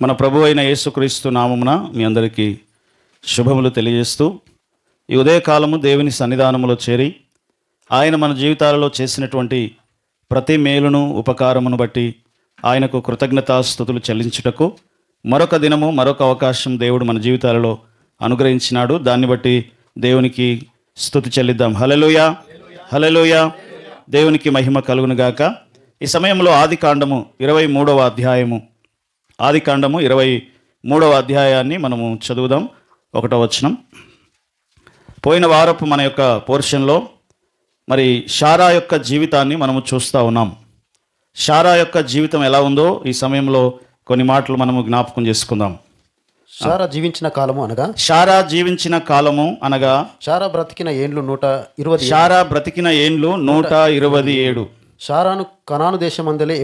మన ప్రభు అయిన యేసుక్రీస్తు నామమున మీ అందరికీ శుభములు తెలియజేస్తూ ఈ ఉదయకాలము దేవుని సన్నిధానములో చేరి ఆయన మన జీవితాలలో చేసినటువంటి ప్రతి మేలును ఉపకారమును బట్టి ఆయనకు కృతజ్ఞతాస్తుతులు చెల్లించుటకు మరొక దినము మరొక అవకాశం దేవుడు మన జీవితాలలో అనుగ్రహించినాడు. దాన్ని బట్టి దేవునికి స్తుతి చెల్లిద్దాం. హల్లెలూయా, హల్లెలూయా. దేవునికి మహిమ కలుగును గాక. ఈ సమయంలో ఆదికాండము 23వ అధ్యాయము ఆదికాండము 23వ అధ్యాయాన్ని మనము చదువుదాం. 1వ వచనం. పోయిన వారపు మన యొక్క పోర్షన్లో మరి శారా యొక్క జీవితాన్ని మనము చూస్తూ ఉన్నాం. శారా యొక్క జీవితం ఎలా ఉందో ఈ సమయంలో కొన్ని మాటలు మనము జ్ఞాపకం చేసుకుందాం. శారా జీవించిన కాలము అనగా శారా బ్రతికిన ఏండ్లు 120. శారా బ్రతికిన ఏండ్లు 127. శారాను కనాను దేశమందలే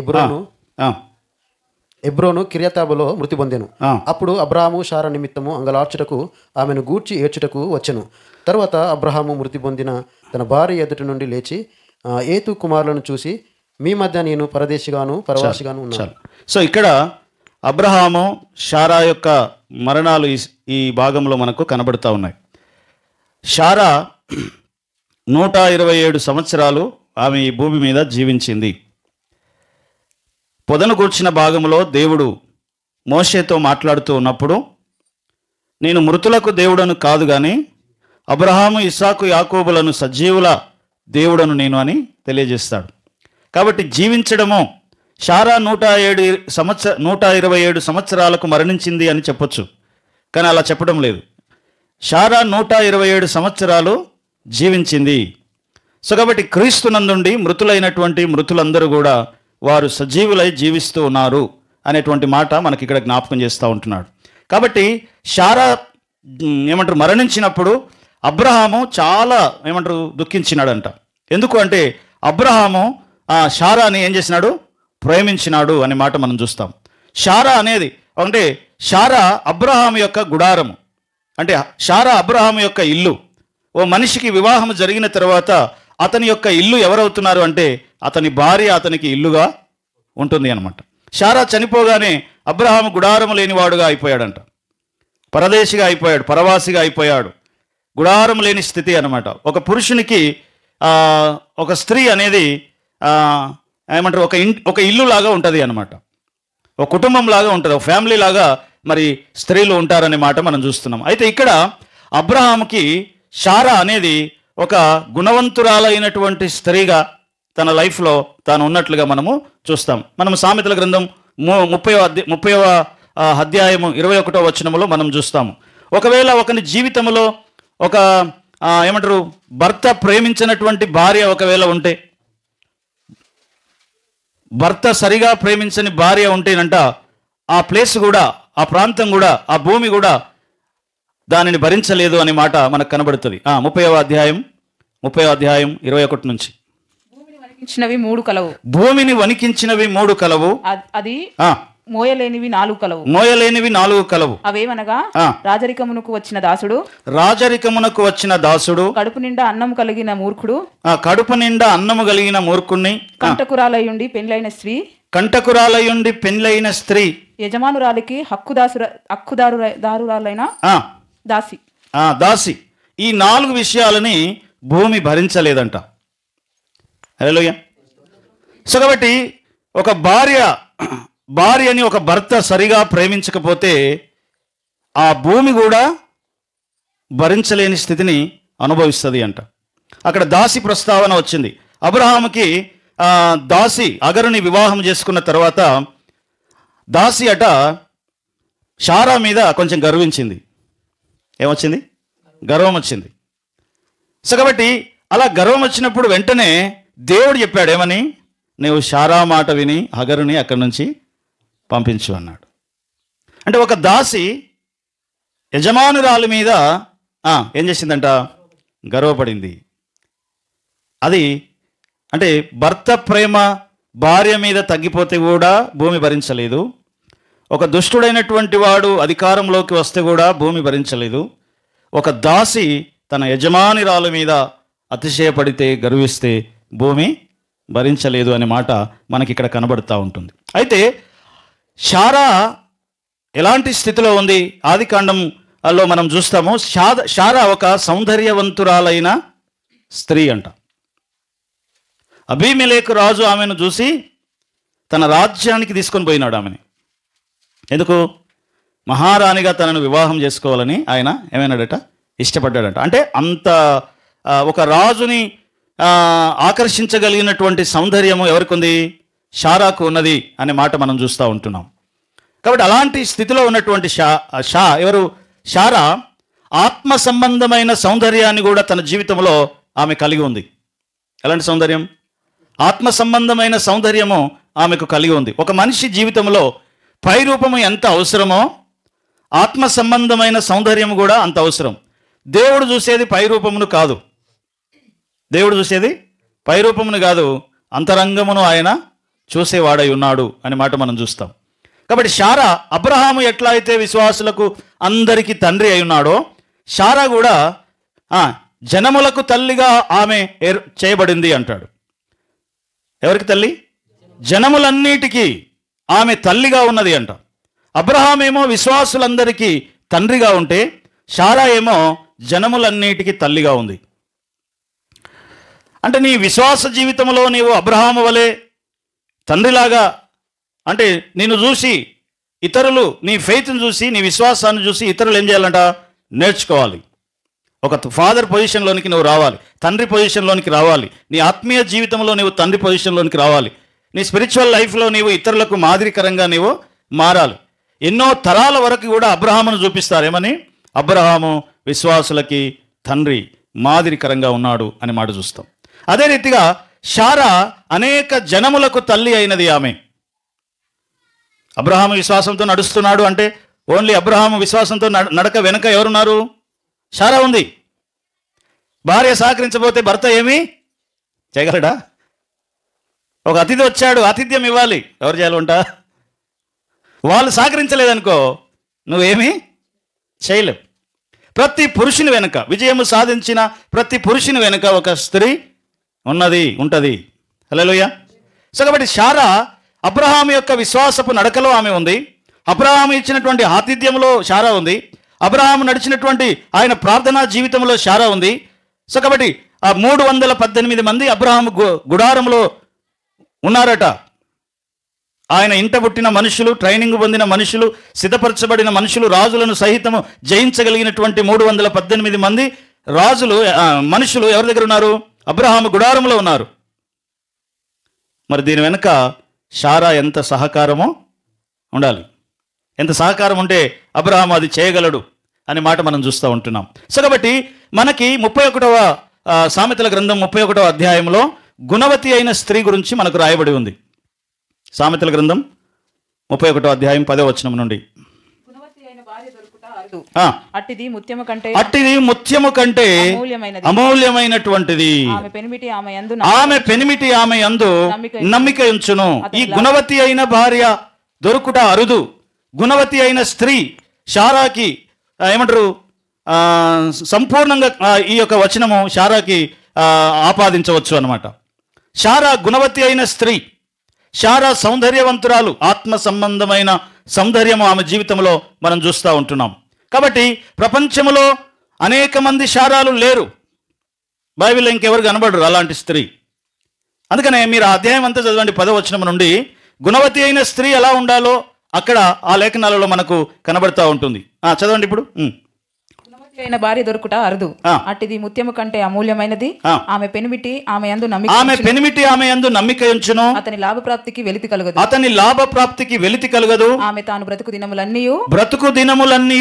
ఎబ్రోను కిర్యతాబులో మృతి పొందెను. అప్పుడు అబ్రహాము శారా నిమిత్తము అంగలార్చుటకు ఆమెను గూర్చి ఏడ్చుటకు వచ్చెను. తర్వాత అబ్రహాము మృతి పొందిన తన భార్య ఎదుటి నుండి లేచి ఏతు కుమారులను చూసి, మీ మధ్య నేను పరదేశిగాను పరవాసిగాను ఉన్నాను. సో ఇక్కడ అబ్రహాము శారా యొక్క మరణాలు ఈ భాగంలో మనకు కనబడుతూ ఉన్నాయి. శారా 127 సంవత్సరాలు ఆమె ఈ భూమి మీద జీవించింది. పొదను కూర్చిన భాగంలో దేవుడు మోషేతో మాట్లాడుతూ ఉన్నప్పుడు, నేను మృతులకు దేవుడను కాదు కానీ అబ్రహాము ఇస్సాకు యాకోబులను సజీవుల దేవుడను నేను అని తెలియజేస్తాడు. కాబట్టి జీవించడము శారా 127 సంవత్సరాలకు మరణించింది అని చెప్పొచ్చు, కానీ అలా చెప్పడం లేదు. శారా 127 సంవత్సరాలు జీవించింది. సో కాబట్టి క్రీస్తునందుండి మృతులైనటువంటి మృతులందరూ కూడా వారు సజీవులై జీవిస్తూ ఉన్నారు అనేటువంటి మాట మనకి ఇక్కడ జ్ఞాపకం చేస్తూ ఉంటున్నాడు. కాబట్టి శారా మరణించినప్పుడు అబ్రహాము చాలా దుఃఖించినాడంట. ఎందుకు అంటే అబ్రహాము శారాని ఏం చేసినాడు? ప్రేమించినాడు అనే మాట మనం చూస్తాం. శారా అనేది అంటే శారా అబ్రహాము యొక్క గుడారము, అంటే శారా అబ్రహాము యొక్క ఇల్లు. ఓ మనిషికి వివాహం జరిగిన తర్వాత అతని యొక్క ఇల్లు ఎవరవుతున్నారు అంటే అతని భార్య అతనికి ఇల్లుగా ఉంటుంది అనమాట. శారా చనిపోగానే అబ్రహాము గుడారము లేనివాడుగా అయిపోయాడంట, పరదేశిగా అయిపోయాడు, పరవాసిగా అయిపోయాడు, గుడారం లేని స్థితి అనమాట. ఒక పురుషునికి ఒక స్త్రీ అనేది ఒక ఇల్లు లాగా ఉంటుంది అనమాట, ఒక కుటుంబం లాగా ఉంటుంది, ఒక ఫ్యామిలీ లాగా మరి స్త్రీలు ఉంటారనే మాట మనం చూస్తున్నాం. అయితే ఇక్కడ అబ్రహాముకి శారా అనేది ఒక గుణవంతురాలైనటువంటి స్త్రీగా తన లైఫ్లో తాను ఉన్నట్లుగా మనము చూస్తాం. మనం సామెతల గ్రంథం 30వ అధ్యాయము 21వ వచనములో మనం చూస్తాము. ఒకవేళ ఒకని జీవితంలో ఒక భర్త ప్రేమించినటువంటి భార్య ఒకవేళ ఉంటే, భర్త సరిగా ప్రేమించని భార్య ఉంటేనంట ఆ ప్లేస్ కూడా, ఆ ప్రాంతం కూడా, ఆ భూమి కూడా దానిని భరించలేదు అనే మాట మనకు కనబడుతుంది. 30వ అధ్యాయం 21 నుంచి. భూమిని వణికించినవి 3 కలవు, అది మోయలేనివి 4 కలవు. అవేమనగా రాజరికమునకు వచ్చిన దాసుడు, కడుపు నిండా అన్నము కలిగిన మూర్ఖుణ్ణి, కంటకురాలయుండి పెండ్లైన స్త్రీ, యజమానురాలికి హక్కుదారులైన దాసి. ఈ 4 విషయాలని భూమి భరించలేదంట. హల్లెలూయా. సో కాబట్టి ఒక భార్యని ఒక భర్త సరిగా ప్రేమించకపోతే ఆ భూమి కూడా భరించలేని స్థితిని అనుభవిస్తుంది అంట. అక్కడ దాసి ప్రస్తావన వచ్చింది. అబ్రహాముకి దాసి అగరుని వివాహం చేసుకున్న తర్వాత దాసి అట శారా మీద కొంచెం గర్వించింది. ఏమొచ్చింది? గర్వం వచ్చింది. సో కాబట్టి అలా గర్వం వచ్చినప్పుడు వెంటనే దేవుడు చెప్పాడు, ఏమని? నువ్వు శారా మాట విని హగరుని అక్కడి నుంచి పంపించు అన్నాడు. అంటే ఒక దాసి యజమానురాలి మీద ఏం చేసిందంట? గర్వపడింది. అది అంటే భర్త ప్రేమ భార్య మీద తగ్గిపోతే కూడా భూమి భరించలేదు. ఒక దుష్టుడైనటువంటి వాడు అధికారంలోకి వస్తే కూడా భూమి భరించలేదు. ఒక దాసి తన యజమానురాలి మీద అతిశయపడితే, గర్విస్తే భూమి భరించలేదు అనే మాట మనకి ఇక్కడ కనబడుతూ ఉంటుంది. అయితే శారా ఎలాంటి స్థితిలో ఉంది? ఆదికాండంలో మనం చూస్తాము. శారా ఒక సౌందర్యవంతురాలైన స్త్రీ అంట. అబీమెలెకు రాజు ఆమెను చూసి తన రాజ్యానికి తీసుకొని పోయినాడు ఆమెని. ఎందుకు? మహారాణిగా తనను వివాహం చేసుకోవాలని ఆయన ఏమైనాడట? ఇష్టపడ్డాడట. అంటే అంత ఒక రాజుని ఆకర్షించగలిగినటువంటి సౌందర్యము ఎవరికి ఉంది? శారాకు ఉన్నది అనే మాట మనం చూస్తూ ఉంటున్నాం. కాబట్టి అలాంటి స్థితిలో ఉన్నటువంటి ఎవరు? శారా ఆత్మ సంబంధమైన సౌందర్యాన్ని కూడా తన జీవితంలో ఆమె కలిగి ఉంది. ఎలాంటి సౌందర్యం? ఆత్మ సంబంధమైన సౌందర్యము ఆమెకు కలిగి ఉంది. ఒక మనిషి జీవితంలో పై రూపము ఎంత అవసరమో ఆత్మ సంబంధమైన సౌందర్యం కూడా అంత అవసరం. దేవుడు చూసేది పై రూపమును కాదు. దేవుడు చూసేది పై రూపమును కాదు, అంతరంగమును ఆయన చూసేవాడై ఉన్నాడు అనే మాట మనం చూస్తాం. కాబట్టి శారా, అబ్రహాము ఎట్లా అయితే విశ్వాసులకు అందరికీ తండ్రి అయి ఉన్నాడో, శారా కూడా జనములకు తల్లిగా ఆమె చేయబడింది అంటాడు. ఎవరికి తల్లి? జనములన్నిటికీ ఆమె తల్లిగా ఉన్నది అంట. అబ్రహామేమో విశ్వాసులందరికీ తండ్రిగా ఉంటే, శారా ఏమో జనములన్నిటికీ తల్లిగా ఉంది. అంటే నీ విశ్వాస జీవితంలో నీవు అబ్రహాము వలె తండ్రిలాగా, అంటే నిన్ను చూసి ఇతరులు, నీ ఫెయిత్ని చూసి, నీ విశ్వాసాన్ని చూసి ఇతరులు ఏం చేయాలంట? నేర్చుకోవాలి. ఒక ఫాదర్ పొజిషన్లోనికి నువ్వు రావాలి, తండ్రి పొజిషన్లోనికి రావాలి. నీ ఆత్మీయ జీవితంలో నీవు తండ్రి పొజిషన్లోనికి రావాలి. నీ స్పిరిచువల్ లైఫ్లో నీవు ఇతరులకు మాదిరికరంగా నీవు మారాలి. ఎన్నో తరాల వరకు కూడా అబ్రహామును చూపిస్తారు. ఏమని? అబ్రహాము విశ్వాసులకి తండ్రి, మాదిరికరంగా ఉన్నాడు అని మాట చూస్తాం. అదే రీతిగా శారా అనేక జనములకు తల్లి అయినది ఆమె. అబ్రహాము విశ్వాసంతో నడుస్తున్నాడు అంటే ఓన్లీ అబ్రహాము విశ్వాసంతో నడక వెనక ఎవరున్నారు? శారా ఉంది. భార్య సహకరించబోతే భర్త ఏమి చేయగలడా? ఒక అతిథి వచ్చాడు, ఆతిథ్యం ఇవ్వాలి. ఎవరు చేయాలంట? వాళ్ళు సహకరించలేదనుకో నువ్వేమీ చేయలేవు. ప్రతి పురుషుని వెనుక, విజయము సాధించిన ప్రతి పురుషుని వెనుక ఒక స్త్రీ ఉంటుంది. హల్లెలూయా. సో కాబట్టి శారా అబ్రహాము యొక్క విశ్వాసపు నడకలో ఆమె ఉంది. అబ్రహాము ఇచ్చినటువంటి ఆతిథ్యంలో శారా ఉంది. అబ్రహాము నడిచినటువంటి ఆయన ప్రార్థనా జీవితంలో శారా ఉంది. సో కాబట్టి ఆ 318 మంది అబ్రహాము గుడారంలో ఉన్నారట. ఆయన ఇంట పుట్టిన మనుషులు, ట్రైనింగ్ పొందిన మనుషులు, సిద్ధపరచబడిన మనుషులు, రాజులను సహితము జయించగలిగినటువంటి 318 మంది రాజులు, మనుషులు ఎవరి దగ్గర ఉన్నారు? అబ్రహాము గుడారంలో ఉన్నారు. మరి దీని వెనుక శారా ఎంత సహకారమో ఉండాలి. ఎంత సహకారం ఉంటే అబ్రహాము అది చేయగలడు అనే మాట మనం చూస్తూ ఉంటున్నాం. సో కాబట్టి మనకి 31వ సామెతల గ్రంథం 31వ అధ్యాయంలో గుణవతి అయిన స్త్రీ గురించి మనకు రాయబడి ఉంది. సామెతల గ్రంథం 31వ అధ్యాయం 10వ వచనం నుండి, అట్టిది ముత్యము కంటే అమూల్యమైనటువంటిది, ఆమె పెనిమిటి ఆమె యందు నమ్మిక ఉంచును. ఈ గుణవతి అయిన భార్య దొరుకుట అరుదు. గుణవతి అయిన స్త్రీ శారాకి ఏమంటారు? సంపూర్ణంగా ఈ యొక్క వచనము శారాకి ఆపాదించవచ్చు అన్నమాట. శారా గుణవతి అయిన స్త్రీ, శారా సౌందర్యవంతురాలు, ఆత్మ సంబంధమైన సౌందర్యము ఆమె జీవితంలో మనం చూస్తూ ఉంటున్నాం. కాబట్టి ప్రపంచంలో అనేక మంది శారాలు లేరు. బైబిల్లో ఇంకెవరు కనబడరు అలాంటి స్త్రీ. అందుకనే మీరు ఆ అధ్యాయం అంతా చదవండి. 10వ వచనం నుండి గుణవతి అయిన స్త్రీ ఎలా ఉండాలో అక్కడ ఆ లేఖనాలలో మనకు కనబడతా ఉంటుంది. చదవండి ఇప్పుడు. అయిన భార్య దొరుకుట అరుదు, అట్టిది ముత్యము కంటే అమూల్యమైనది, ఆమె పెనిమిటి ఆమె యందు నమ్మిక ఉంచును, అతని లాభప్రాప్తికి వెలితి కలుగదు, ఆమె తాను బ్రతుకు దినములన్నీ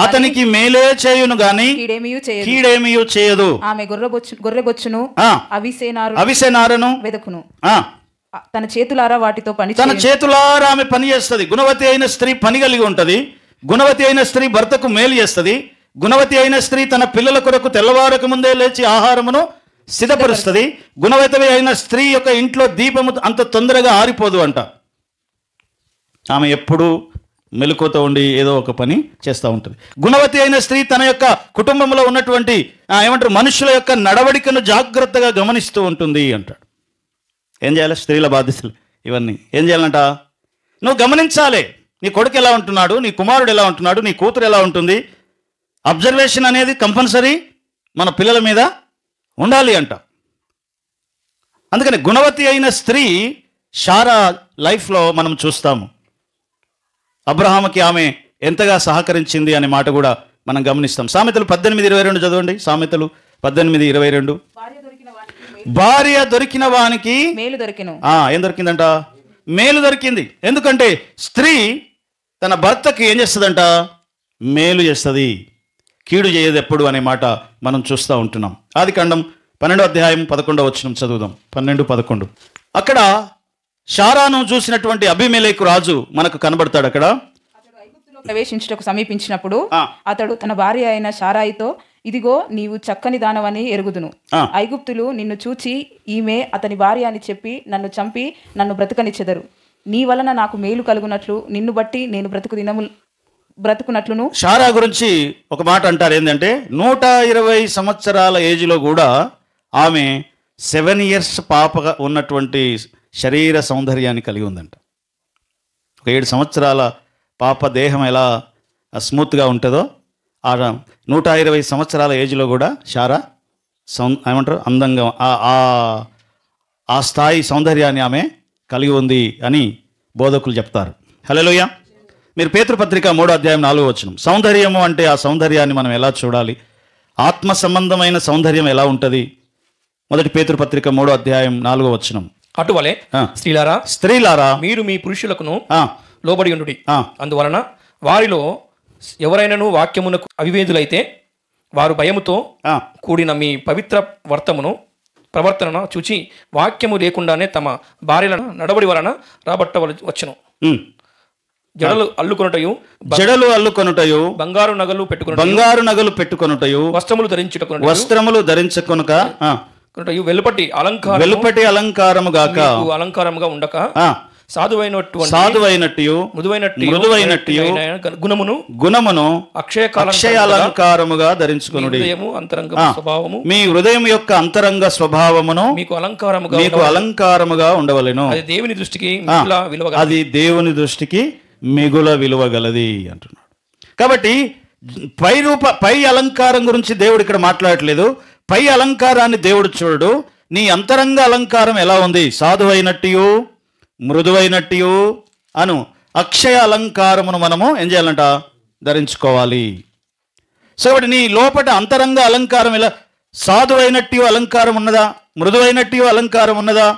అతనికి మేలే చేయును గాని కీడేమియు చేయదు. ఆమె గొర్రెబొచ్చును అవిసెనారను వెదకును, తన చేతులారా వాటితో ఆమె పని చేస్తుంది. గుణవతి అయిన స్త్రీ పని కలిగి ఉంటది. గుణవతి అయిన స్త్రీ భర్తకు మేలు చేస్తుంది. గుణవతి అయిన స్త్రీ తన పిల్లల కొరకు తెల్లవారక ముందే లేచి ఆహారమును సిద్ధపరుస్తుంది. గుణవతి అయిన స్త్రీ యొక్క ఇంట్లో దీపము అంత తొందరగా ఆరిపోదు అంట. ఆమె ఎప్పుడూ మెలకువతో ఉండి ఏదో ఒక పని చేస్తూ ఉంటుంది. గుణవతి అయిన స్త్రీ తన యొక్క కుటుంబంలో ఉన్నటువంటి మనుషుల యొక్క నడవడికను జాగ్రత్తగా గమనిస్తూ ఉంటుంది అంటాడు. ఏం చేయాలి? స్త్రీల బాధ్యతలు ఇవన్నీ ఏం చేయాలంట? నువ్వు గమనించాలి. నీ కొడుకు ఎలా ఉంటున్నాడు, నీ కుమారుడు ఎలా ఉంటున్నాడు, నీ కూతురు ఎలా ఉంటుంది. అబ్జర్వేషన్ అనేది కంపల్సరీ మన పిల్లల మీద ఉండాలి అంట. అందుకని గుణవతి అయిన స్త్రీ శారా లైఫ్లో మనం చూస్తాము. అబ్రహాముకి ఆమె ఎంతగా సహకరించింది అనే మాట కూడా మనం గమనిస్తాం. సామెతలు 18:22 చదవండి. సామెతలు 18:22. భార్య దొరికిన వానికి మేలు దొరికిను. ఏం దొరికిందంట? మేలు దొరికింది. ఎందుకంటే స్త్రీ తన భర్తకి ఏం చేస్తుందంట? మేలు చేస్తుంది, కీడు చేయదు ఎప్పుడు అనే మాట మనం చూస్తూ ఉంటున్నాం. ఆదికాండం 12వ అధ్యాయం 11వ వచనం చదువుదాం. 12-11. అక్కడ శారాను చూసినటువంటి అబీమెలెకు రాజు మనకు కనబడతాడు. అక్కడ ప్రవేశించుటకు సమీపించినప్పుడు అతడు తన భార్య అయిన శారాయితో, ఇదిగో నీవు చక్కని దానవని ఎరుగుదును. ఐగుప్తులు నిన్ను చూచి ఈమె అతని భార్య అని చెప్పి నన్ను చంపి నన్ను బ్రతకనిచ్చెదరు. నీ వలన నాకు మేలు కలుగునట్లు నిన్ను బట్టి నేను బ్రతుకునట్లును. శారా గురించి ఒక మాట అంటారు. ఏంటంటే 120 సంవత్సరాల ఏజ్లో కూడా ఆమె 7 years పాపగా ఉన్నటువంటి శరీర సౌందర్యాన్ని కలిగి ఉందంట. ఒక 7 సంవత్సరాల పాప దేహం ఎలా స్మూత్గా ఉంటుందో ఆ 120 సంవత్సరాల ఏజ్లో కూడా శారా ఏమంటారు అందంగా ఆ స్థాయి సౌందర్యాన్ని ఆమె కలిగి ఉంది అని బోధకులు చెప్తారు. హల్లెలూయా. మీరు పేతురుపత్రిక 3వ అధ్యాయం 4వ వచనం. సౌందర్యము అంటే ఆ సౌందర్యాన్ని మనం ఎలా చూడాలి, ఆత్మ సంబంధమైన సౌందర్యం ఎలా ఉంటుంది. మొదటి పేతురుపత్రిక 3వ అధ్యాయం 4వ వచనం. అటువలే స్త్రీలారా మీరు మీ పురుషులకును లోబడి ఉండుడి. అందువలన వారిలో ఎవరైనాను వాక్యమునకు అవివేదులైతే వారు భయముతో కూడిన మీ పవిత్ర ప్రవర్తనను చూచి వాక్యము లేకుండానే తమ భార్యలను నడబడి వలన రాబట్టవచ్చును. జడలు అల్లుకొనుటయు బంగారు నగలు పెట్టుకొనుటయు వస్త్రములు ధరించుకొనుక వెలుపటి అలంకారము గాక అలంకారముగా ఉండక సాధువైనట్టు మృదువైనట్టు గుణమును అక్షయ అలంకారముగా ధరించుకొనుడి. మీ హృదయం యొక్క అంతరంగ స్వభావమును మీకు అలంకారముగా ఉండవలెను. అది దేవుని దృష్టికి మిగుల విలువ గలది అంటున్నాడు. కాబట్టి పై అలంకారం గురించి దేవుడు ఇక్కడ మాట్లాడట్లేదు. పై అలంకారాన్ని దేవుడు చూడు. నీ అంతరంగ అలంకారం ఎలా ఉంది? సాధువైనట్టు మృదువైనట్టు అను అక్షయ అలంకారమును మనము ఏం చేయాలంట? ధరించుకోవాలి. సో కాబట్టి నీ లోపల అంతరంగ అలంకారం ఎలా? సాధువైనట్టు అలంకారం ఉన్నదా? మృదువైనట్టు అలంకారం ఉన్నదా?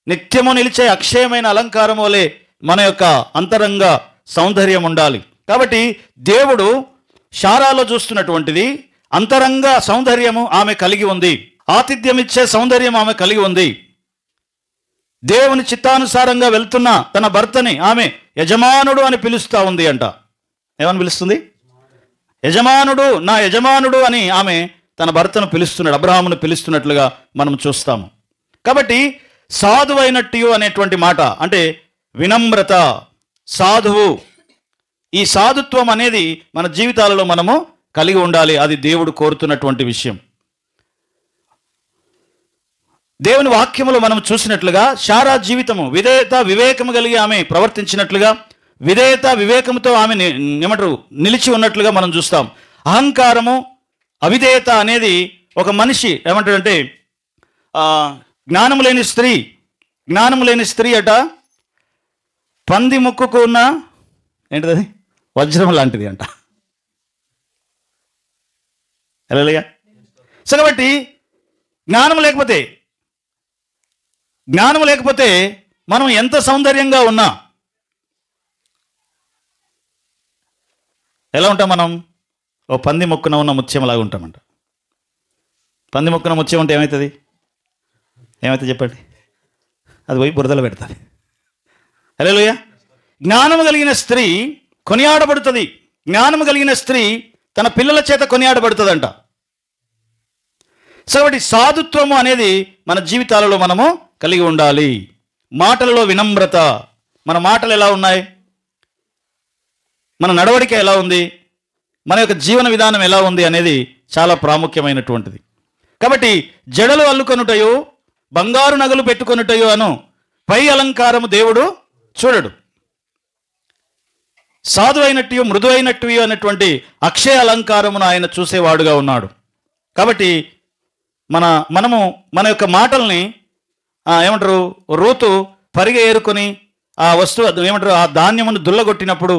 నిత్యము నిలిచే అక్షయమైన అలంకారం వలె మన యొక్క అంతరంగ సౌందర్యం ఉండాలి. కాబట్టి దేవుడు శారాలో చూస్తున్నటువంటిది అంతరంగ సౌందర్యము ఆమె కలిగి ఉంది. ఆతిథ్యం ఇచ్చే సౌందర్యం ఆమె కలిగి ఉంది. దేవుని చిత్తానుసారంగా వెళ్తున్న తన భర్తని ఆమె యజమానుడు అని పిలుస్తూ ఉంది అంట. ఏమని పిలుస్తుంది? యజమానుడు, నా యజమానుడు అని ఆమె తన భర్తను పిలుస్తున్నాడు, అబ్రహామును పిలుస్తున్నట్లుగా మనం చూస్తాము. కాబట్టి సాధువైనట్టు అనేటువంటి మాట అంటే వినమ్రత, సాధువు. ఈ సాధుత్వం అనేది మన జీవితాలలో మనము కలిగి ఉండాలి. అది దేవుడు కోరుతున్నటువంటి విషయం. దేవుని వాక్యములో మనం చూసినట్లుగా శారా జీవితము విధేయత వివేకము కలిగి ఆమె ప్రవర్తించినట్లుగా, విధేయత వివేకముతో ఆమె నిలిచి ఉన్నట్లుగా మనం చూస్తాం. అహంకారము అవిధేయత అనేది ఒక మనిషి ఏమంటాడంటే జ్ఞానము లేని స్త్రీ అట పంది ముక్కుకు ఉన్న ఏంటిది వజ్రం లాంటిది అంట. ఎలా? సో కాబట్టి జ్ఞానం లేకపోతే మనం ఎంత సౌందర్యంగా ఉన్నా ఎలా ఉంటాం? మనం ఓ పంది మొక్కున ఉన్న ముత్యంలాగా ఉంటామంట. పంది మొక్కున ముత్యం ఉంటే ఏమవుతుంది చెప్పండి? అది పోయి బురదలో పెడతాది. హల్లెలూయా. జ్ఞానము కలిగిన స్త్రీ కొనియాడబడుతుంది. జ్ఞానము కలిగిన స్త్రీ తన పిల్లల చేత కొనియాడబడుతుందంట. సో కాబట్టి సాధుత్వము అనేది మన జీవితాలలో మనము కలిగి ఉండాలి. మాటలలో వినమ్రత. మన మాటలు ఎలా ఉన్నాయి? మన నడవడిక ఎలా ఉంది? మన యొక్క జీవన విధానం ఎలా ఉంది అనేది చాలా ప్రాముఖ్యమైనటువంటిది. కాబట్టి జడలు అల్లుకొనుటయు బంగారు నగలు పెట్టుకొనుటయు అను పై అలంకారము దేవుడు చూడడు. సాధు అయినట్టు మృదు అయినట్టు అనేటువంటి అక్షయ అలంకారమును ఆయన చూసేవాడుగా ఉన్నాడు. కాబట్టి మనము మన యొక్క మాటల్ని ఏమంటారు, రూతు పరిగె ఏరుకొని ఆ వస్తువు ఏమంటారు ఆ ధాన్యమును దుల్లగొట్టినప్పుడు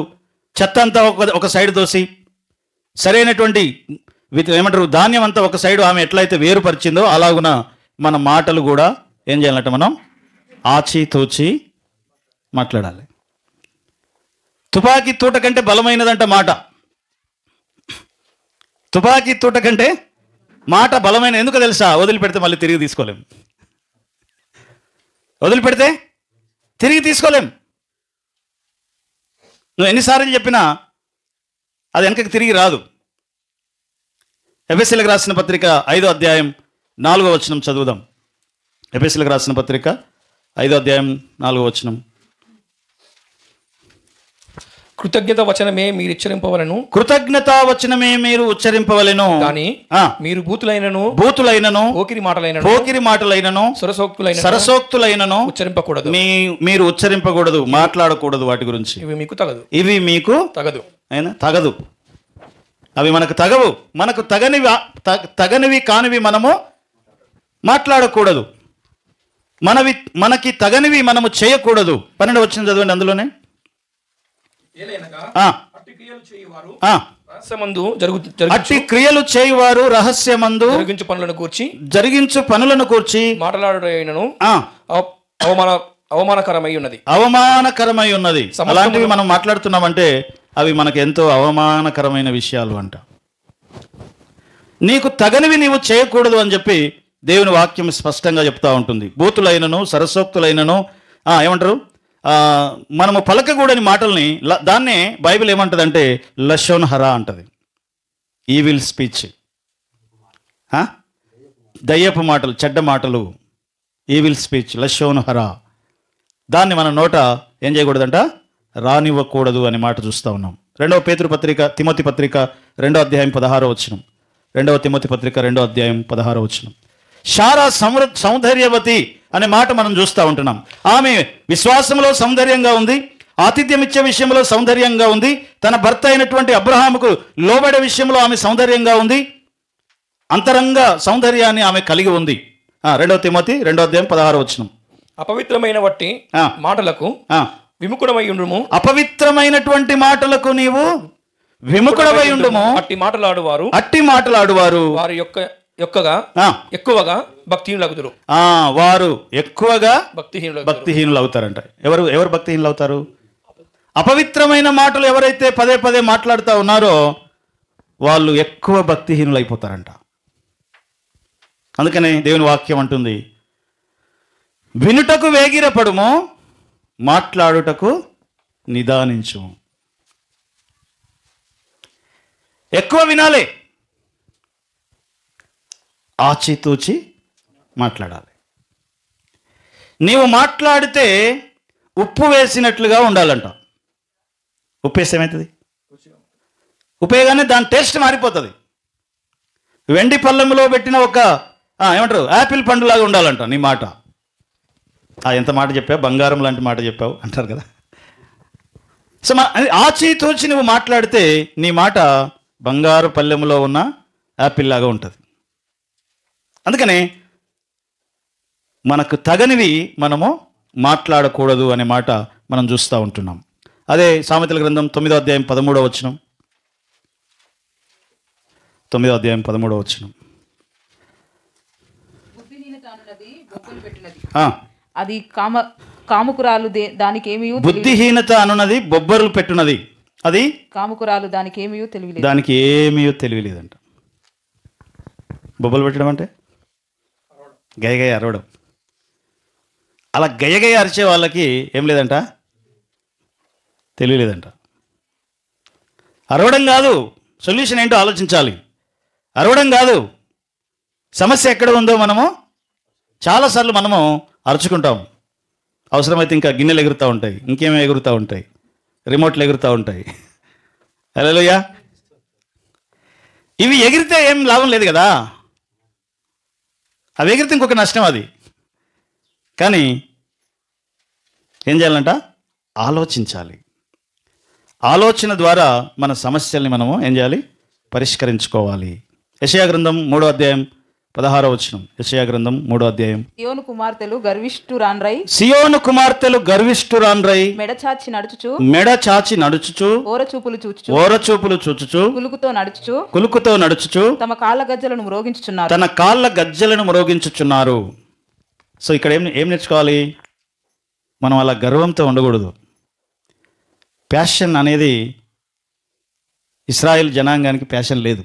చెత్త అంతా ఒక సైడ్ దోసి సరైనటువంటి ఏమంటారు ధాన్యం అంతా ఒక సైడు ఆమె ఎట్లయితే వేరుపరిచిందో అలాగున మన మాటలు కూడా ఏం చేయాలంటే మనం ఆచితూచి మాట్లాడాలి. తుపాకీ తూట కంటే బలమైనదంట మాట. తుపాకీ తూట కంటే మాట బలమైన. ఎందుకు తెలుసా? వదిలిపెడితే మళ్ళీ తిరిగి తీసుకోలేం. వదిలిపెడితే తిరిగి తీసుకోలేం. నువ్వు ఎన్నిసార్లు చెప్పినా అది వెనకకి తిరిగి రాదు. ఎఫెసీయులకు రాసిన పత్రిక 5వ అధ్యాయం 4వ వచనం చదువుదాం. ఎఫెసీయులకు రాసిన పత్రిక 5వ అధ్యాయం 4వ వచనం. కృతజ్ఞత వచనమే మీరు ఉచ్చరింపవలను, కృతజ్ఞతా వచనమే మీరు ఉచ్చరింపవలెను, కానీ మీరు బూతులైనను పోకిరి మాటలైనను సరసోక్తులైనను ఉచ్చరింపకూడదు. మీరు ఉచ్చరింపకూడదు, మాట్లాడకూడదు. వాటి గురించి ఇవి మీకు తగదు. అవి మనకు తగవు. మనకు తగనివి కానివి మనము మాట్లాడకూడదు. మనకి తగనివి మనము చేయకూడదు. 12వ వచనం చదవండి. అందులోనే అట్టి క్రియలు చేయువారు రహస్యమందు జరిగించు పనులను కూర్చి మాట్లాడైనను అవమానకరమై ఉన్నది. అలాంటివి మనం మాట్లాడుతున్నామంటే అవి మనకు ఎంతో అవమానకరమైన విషయాలు అంట. నీకు తగనివి నీవు చేయకూడదు అని చెప్పి దేవుని వాక్యం స్పష్టంగా చెప్తా ఉంటుంది. బూతులైనను సరసోక్తులైనను ఏమంటారు మనము పలకకూడని మాటల్ని దాన్నే బైబిల్ ఏమంటదంటే లషోన్ హరా అంటది. ఈవిల్ స్పీచ్, దయ్యపు మాటలు, చెడ్డ మాటలు, ఈవిల్ స్పీచ్, లషోన్ హరా. దాన్ని మన నోట ఏం చేయకూడదంట, రానివ్వకూడదు అనే మాట చూస్తూ ఉన్నాం. 2వ పేతురు పత్రిక తిమోతి పత్రిక 2వ అధ్యాయం 16వ వచనం. 2వ తిమోతి పత్రిక 2వ అధ్యాయం 16వ వచనం. శారా సౌందర్యవతి అనే మాట మనం చూస్తూ ఉంటున్నాం. ఆమె విశ్వాసంలో సౌందర్యంగా ఉంది, ఆతిథ్యం ఇచ్చే విషయంలో సౌందర్యంగా ఉంది, తన భర్త అయినటువంటి అబ్రహాముకు లోబడే విషయంలో ఆమె సౌందర్యంగా ఉంది, అంతరంగ సౌందర్యాన్ని ఆమె కలిగి ఉంది. 2వ తిమోతి 2వ అధ్యాయం 16వ వచనం. అపవిత్రమైన వట్టి మాటలకు విముఖుడమై ఉండుము. అపవిత్రమైనటువంటి మాటలకు నీవు విముఖుడమై ఉండుము. అట్టి మాటలాడువారు వారి ఎక్కువగా భక్తిహీనులగుదురు. వారు ఎక్కువగా భక్తిహీనులు అవుతారంట. ఎవరు భక్తిహీనులు అవుతారు? అపవిత్రమైన మాటలు ఎవరైతే పదే పదే మాట్లాడుతూ ఉన్నారో వాళ్ళు ఎక్కువ భక్తిహీనులు అయిపోతారంట. అందుకనే దేవుని వాక్యం అంటుంది, వినుటకు వేగిరపడుము, మాట్లాడుటకు నిదానించు. ఎక్కువ వినాలి, ఆచితూచి మాట్లాడాలి. నీవు మాట్లాడితే ఉప్పు వేసినట్లుగా ఉండాలంట. ఉప్పు వేస్తే ఏమవుతుంది? ఉప్పు వేయగానే దాని టేస్ట్ మారిపోతుంది. వెండి పళ్ళెంలో పెట్టిన ఒక ఏమంటారు యాపిల్ పండులాగా ఉండాలంట నీ మాట. ఎంత మాట చెప్పావు, బంగారం లాంటి మాట చెప్పావు అంటారు కదా. సో ఆచితూచి నువ్వు మాట్లాడితే నీ మాట బంగారు పళ్ళెంలో ఉన్న యాపిల్ లాగా ఉంటుంది. అందుకనే మనకు తగనివి మనము మాట్లాడకూడదు అనే మాట మనం చూస్తూ ఉంటున్నాం. అదే సామెతల గ్రంథం 9వ అధ్యాయం 13వ వచనం. 9వ అధ్యాయం 13వ వచనం. అది కాముకురాలు దానికి ఏమీ బుద్ధిహీనత అనున్నది బొబ్బర్లు పెట్టున్నది, అది కాముకురాలు దానికి ఏమీ తెలియలేదంట. బొబ్బలు పెట్టడం అంటే గయగయ అరవడం. అలా గయగయ అరిచే వాళ్ళకి ఏం లేదంట, తెలియలేదంట. అరవడం కాదు సొల్యూషన్ ఏంటో ఆలోచించాలి. అరవడం కాదు, సమస్య ఎక్కడ ఉందో మనము చాలాసార్లు మనము అరుచుకుంటాం. అవసరమైతే ఇంకా గిన్నెలు ఎగురుతూ ఉంటాయి, ఇంకేమో ఎగురుతూ ఉంటాయి, రిమోట్లు ఎగురుతూ ఉంటాయి. హల్లెలూయా. ఇవి ఎగిరితే ఏం లాభం లేదు కదా, అవి ఎగిరితే ఇంకొక నష్టం అది. కానీ ఏం చేయాలంట, ఆలోచించాలి. ఆలోచన ద్వారా మన సమస్యల్ని మనము ఏం చేయాలి? పరిష్కరించుకోవాలి. యెషయా గ్రంథం 3వ అధ్యాయం 16వ వచనం. యెషయా గ్రంథం 3వ అధ్యాయం. సియోను కుమార్తెలు గర్విష్ఠురాన్రై, సియోను కుమార్తెలు గర్విష్ఠురాన్రై, మెడ చాచి నడుచుచు ఓరచూపులు చూచుచు కులుకుతో నడుచుచు తమ కాళ్ళ గజ్జలను మ్రోగించుచున్నారు. సో ఇక్కడ ఏం నేర్చుకోవాలి? మనం అలా గర్వంతో ఉండకూడదు. ప్యాషన్ అనేది ఇశ్రాయేల్ జనాంగానికి ప్యాషన్ లేదు.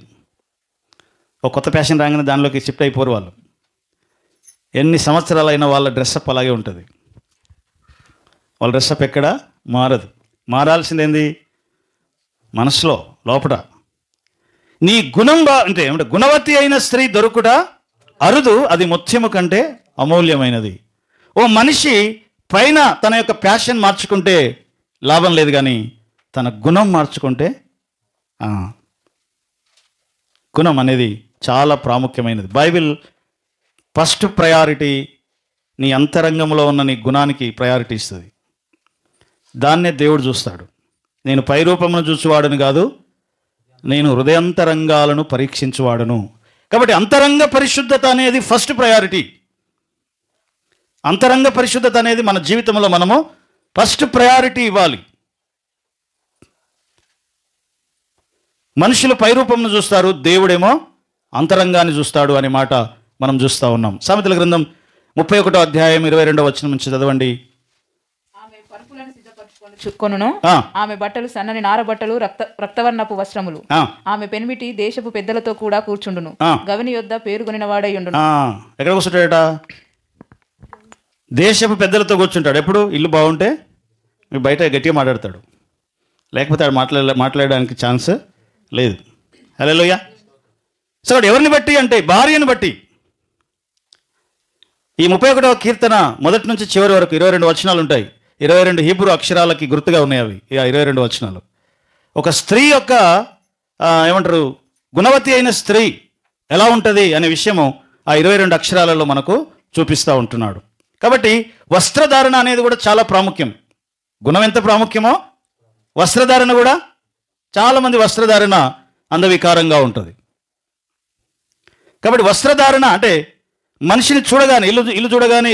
ఒక కొత్త ప్యాషన్ రాగానే దానిలోకి షిఫ్ట్ అయిపోరు వాళ్ళు. ఎన్ని సంవత్సరాలైనా వాళ్ళ డ్రెస్అప్ అలాగే ఉంటుంది. వాళ్ళ డ్రెస్అప్ ఎక్కడ మారదు. మారాల్సిందేంది? మనసులో లోపల. నీ గుణం అంటే ఏమంటే గుణవతి అయిన స్త్రీ దొరుకుట అరుదు, అది ముత్యము కంటే అమూల్యమైనది. ఓ మనిషి పైన తన యొక్క ప్యాషన్ మార్చుకుంటే లాభం లేదు, కానీ తన గుణం మార్చుకుంటే గుణం అనేది చాలా ప్రాముఖ్యమైనది. బైబిల్ ఫస్ట్ ప్రయారిటీ నీ అంతరంగంలో ఉన్న నీ గుణానికి ప్రయారిటీ ఇస్తుంది. దాన్నే దేవుడు చూస్తాడు. నేను పైరూపమును చూచువాడను కాదు, నేను హృదయాంతరంగాలను పరీక్షించువాడను. కాబట్టి అంతరంగ పరిశుద్ధత అనేది ఫస్ట్ ప్రయారిటీ. అంతరంగ పరిశుద్ధత అనేది మన జీవితంలో మనము ఫస్ట్ ప్రయారిటీ ఇవ్వాలి. మనుషులు పైరూపంను చూస్తారు, దేవుడేమో అంతరంగాన్ని చూస్తాడు అనే మాట మనం చూస్తూ ఉన్నాం. సామెతల గ్రంథం 31వ అధ్యాయం 22వ వచనం నుంచి చదవండి. ఆమె బట్టలు సన్నని నార బట్టలు, రక్తవర్ణపు వస్త్రములు. ఆమె పెనిమిటి దేశపు పెద్దలతో కూడా కూర్చుండును, గవిని యొద్ద పేరుగొనిన వాడై ఉండును. ఎక్కడ కూర్చుంటాడట? దేశపు పెద్దలతో కూర్చుంటాడు. ఎప్పుడు? ఇల్లు బాగుంటే మీ బయట గట్టిగా మాట్లాడతాడు, లేకపోతే ఆడు మాట్లాడడానికి ఛాన్స్ లేదు. హల్లెలూయా. సో ఎవరిని బట్టి అంటే భార్యను బట్టి. ఈ 31వ కీర్తన మొదటి నుంచి చివరి వరకు 22 వచనాలు ఉంటాయి. 22 హీబ్రూ అక్షరాలకి గుర్తుగా ఉన్నాయి అవి 22 వచనాలు. ఒక స్త్రీ యొక్క ఏమంటారు గుణవతి అయిన స్త్రీ ఎలా ఉంటుంది అనే విషయము ఆ 22 అక్షరాలలో మనకు చూపిస్తూ ఉంటున్నాడు. కాబట్టి వస్త్రధారణ అనేది కూడా చాలా ప్రాముఖ్యం. గుణం ఎంత ప్రాముఖ్యమో వస్త్రధారణ కూడా. చాలామంది వస్త్రధారణ అందవికారంగా ఉంటుంది. కాబట్టి వస్త్రధారణ అంటే మనిషిని చూడగానే ఇల్లు చూడగానే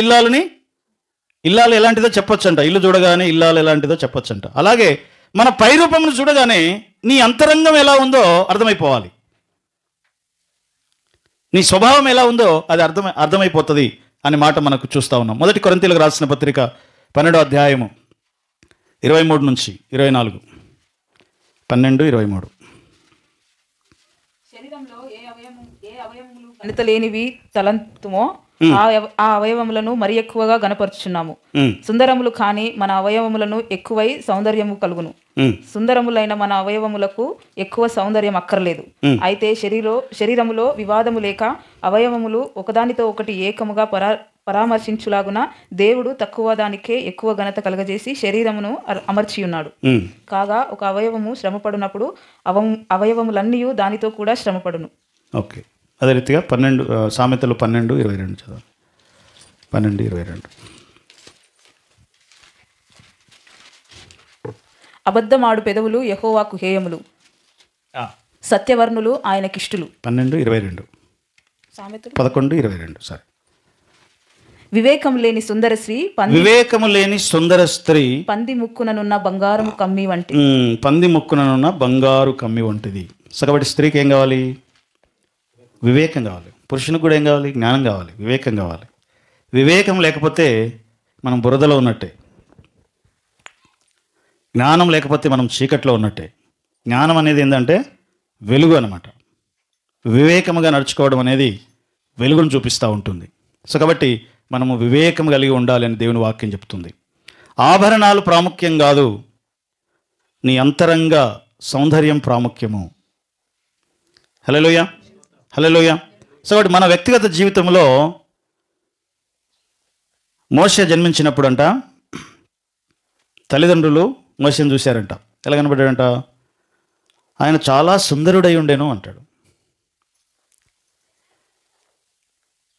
ఇల్లాలు ఎలాంటిదో చెప్పొచ్చంట. ఇల్లు చూడగానే ఇల్లాలు ఎలాంటిదో చెప్పొచ్చంట. అలాగే మన పైరూపమును చూడగానే నీ అంతరంగం ఎలా ఉందో అర్థమైపోవాలి. నీ స్వభావం ఎలా ఉందో అది అర్థమైపోతుంది అనే మాట మనకు చూస్తూ ఉన్నాం. మొదటి కొరింథీయులకు రాసిన పత్రిక 12వ అధ్యాయము 23 నుంచి 24. 12:23. శరీరంలో ఏ అవయవములు కణితలేనివి తలంతుమో ఆ అవయవములను మరి ఎక్కువగా గనపరుచున్నాము. సుందరములు కాని మన అవయవములను ఎక్కువై సౌందర్యము కలుగును. సుందరములైన మన అవయవములకు ఎక్కువ సౌందర్యం అక్కర్లేదు. అయితే శరీరములో వివాదము లేక అవయవములు ఒకదానితో ఒకటి ఏకముగా పరామర్శించులాగున దేవుడు తక్కువ దానికే ఎక్కువ ఘనత కలగజేసి శరీరమును అమర్చి ఉన్నాడు. కాగా ఒక అవయవము శ్రమపడినప్పుడు అవయవములన్నీ దానితో కూడా శ్రమపడును. ఓకే, అదే రీతిగా సామెతలు 12:22 చదవండి. 12:22. అబద్ధమాడు పెదవులు యెహోవాకు హేయములు, సత్యవర్ణులు ఆయనకిష్టులు. 12:22. 11:22. సరే. వివేకము లేని సుందర స్త్రీ పంది ముక్కుననున్న బంగారము కమ్మి వంటి. పంది ముక్కుననున్న బంగారు కమ్మి వంటిది. సో కాబట్టి స్త్రీకి ఏం కావాలి? వివేకం కావాలి. పురుషునికి కూడా ఏం కావాలి? జ్ఞానం కావాలి, వివేకం కావాలి. వివేకం లేకపోతే మనం బురదలో ఉన్నట్టే. జ్ఞానం లేకపోతే మనం చీకట్లో ఉన్నట్టే. జ్ఞానం అనేది ఏంటంటే వెలుగు అన్నమాట. వివేకముగా నడుచుకోవడం అనేది వెలుగును చూపిస్తూ ఉంటుంది. సో కాబట్టి మనము వివేకం కలిగి ఉండాలి అని దేవుని వాక్యం చెప్తుంది. ఆభరణాలు ప్రాముఖ్యం కాదు, నీ అంతరంగ సౌందర్యం ప్రాముఖ్యము. హల్లెలూయా, హల్లెలూయా. సో కాబట్టి మన వ్యక్తిగత జీవితంలో మోషే జన్మించినప్పుడు అంట తల్లిదండ్రులు మోషేను చూశారంట. ఎలా కనబడ్డాడంట? ఆయన చాలా సుందరుడై ఉండేను అంటాడు.